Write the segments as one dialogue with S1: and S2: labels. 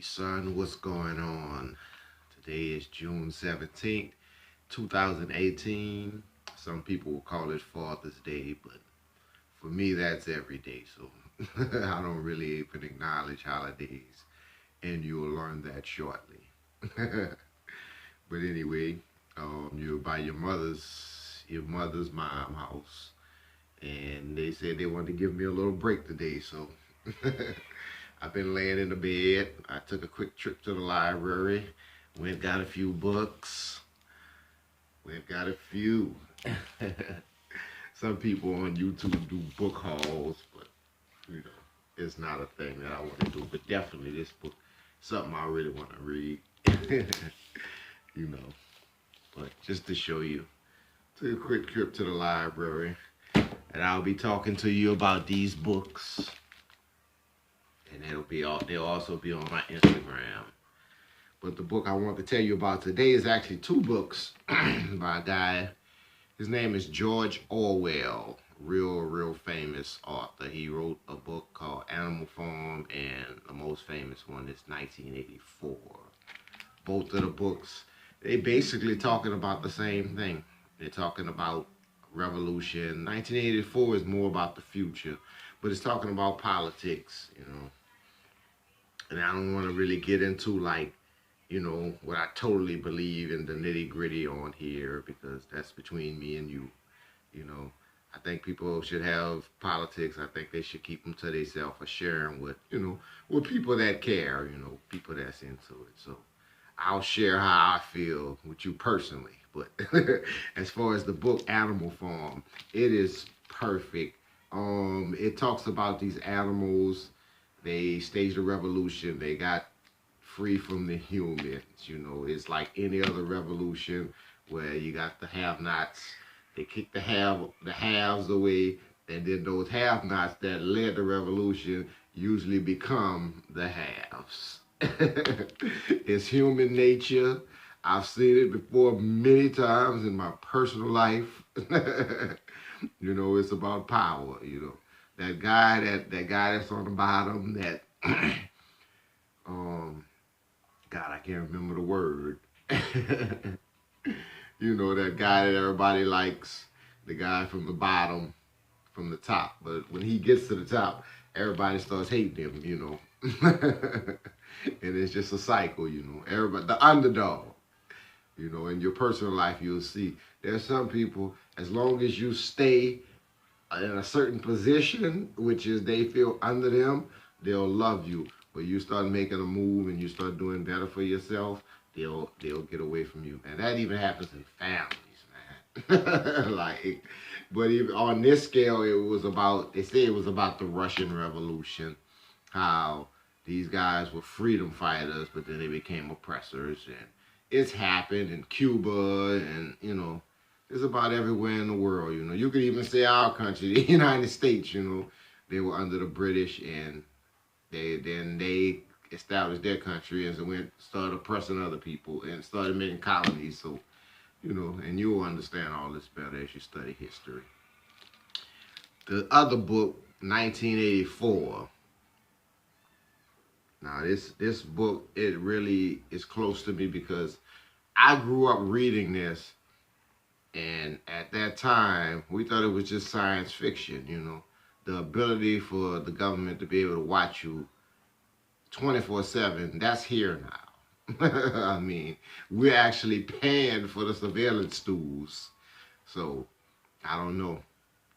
S1: Son, what's going on? Today is June 17th, 2018. Some people will call it Father's Day, but for me, that's every day. So I don't really even acknowledge holidays, and you'll learn that shortly. But anyway, you're by your mother's mom house, and they said they wanted to give me a little break today, so I've been laying in the bed. I took a quick trip to the library, went got a few books, went got a few. Some people on YouTube do book hauls, but you know, it's not a thing that I want to do. But definitely this book, something I really want to read. you know, but just to show you, took a quick trip to the library, and I'll be talking to you about these books, and they'll also be on my Instagram. But the book I want to tell you about today is actually two books by a guy. His name is George Orwell, real famous author. He wrote a book called Animal Farm, and the most famous one is 1984. Both of the books, they basically talking about the same thing. They're talking about revolution. 1984 is more about the future, but it's talking about politics. And I don't want to really get into what I totally believe in the nitty gritty on here, because that's between me and you. You know, I think people should have politics. I think they should keep them to themselves or share them with people that care, people that's into it. So I'll share how I feel with you personally. But as far as the book Animal Farm, it is perfect. It talks about these animals. They staged a revolution. They got free from the humans. It's like any other revolution where you got the have-nots. They kick the haves away, and then those have-nots that led the revolution usually become the haves. It's human nature. I've seen it before many times in my personal life. It's about power. That guy that's on the bottom that God, I can't remember the word. That guy that everybody likes, the guy from the bottom, from the top. But when he gets to the top, everybody starts hating him. And it's just a cycle. Everybody, the underdog. In your personal life, you'll see there's some people, as long as you stay in a certain position, which is they feel under them, they'll love you. But you start making a move and you start doing better for yourself, they'll get away from you. And that even happens in families, man. But even on this scale, they say it was about the Russian Revolution, how these guys were freedom fighters, but then they became oppressors. And it's happened in Cuba, and it's about everywhere in the world. You could even say our country, the United States. They were under the British, and they established their country and so started oppressing other people and started making colonies. So and you'll understand all this better as you study history. The other book, 1984. Now this book, it really is close to me because I grew up reading this, and at that time we thought it was just science fiction. The ability for the government to be able to watch you 24/7, that's here now. I mean, we're actually paying for the surveillance tools. So I don't know.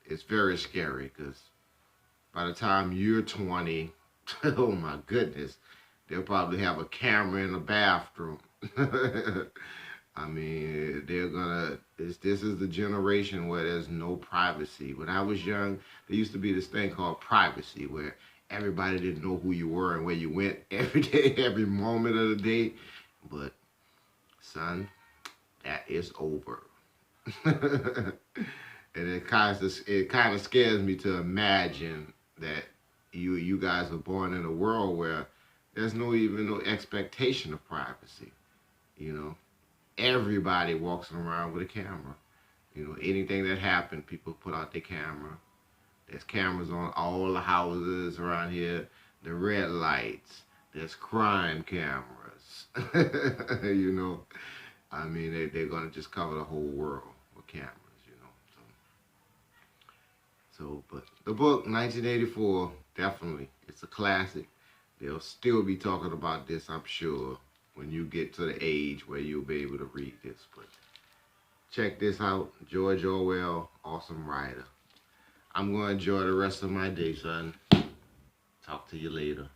S1: It's very scary because by the time you're 20, oh my goodness, they'll probably have a camera in the bathroom. I mean, this is the generation where there's no privacy. When I was young, there used to be this thing called privacy where everybody didn't know who you were and where you went every day, every moment of the day. But, son, that is over. And it kind of scares me to imagine that you guys are born in a world where there's no expectation of privacy. Everybody walks around with a camera. Anything that happened, people put out their camera. There's cameras on all the houses around here, the red lights, There's crime cameras. You know, I mean, they're going to just cover the whole world with cameras, you know. But the book, 1984, definitely, it's a classic. They'll still be talking about this, I'm sure, when you get to the age where you'll be able to read this. But check this out. George Orwell, awesome writer. I'm going to enjoy the rest of my day, son. Talk to you later.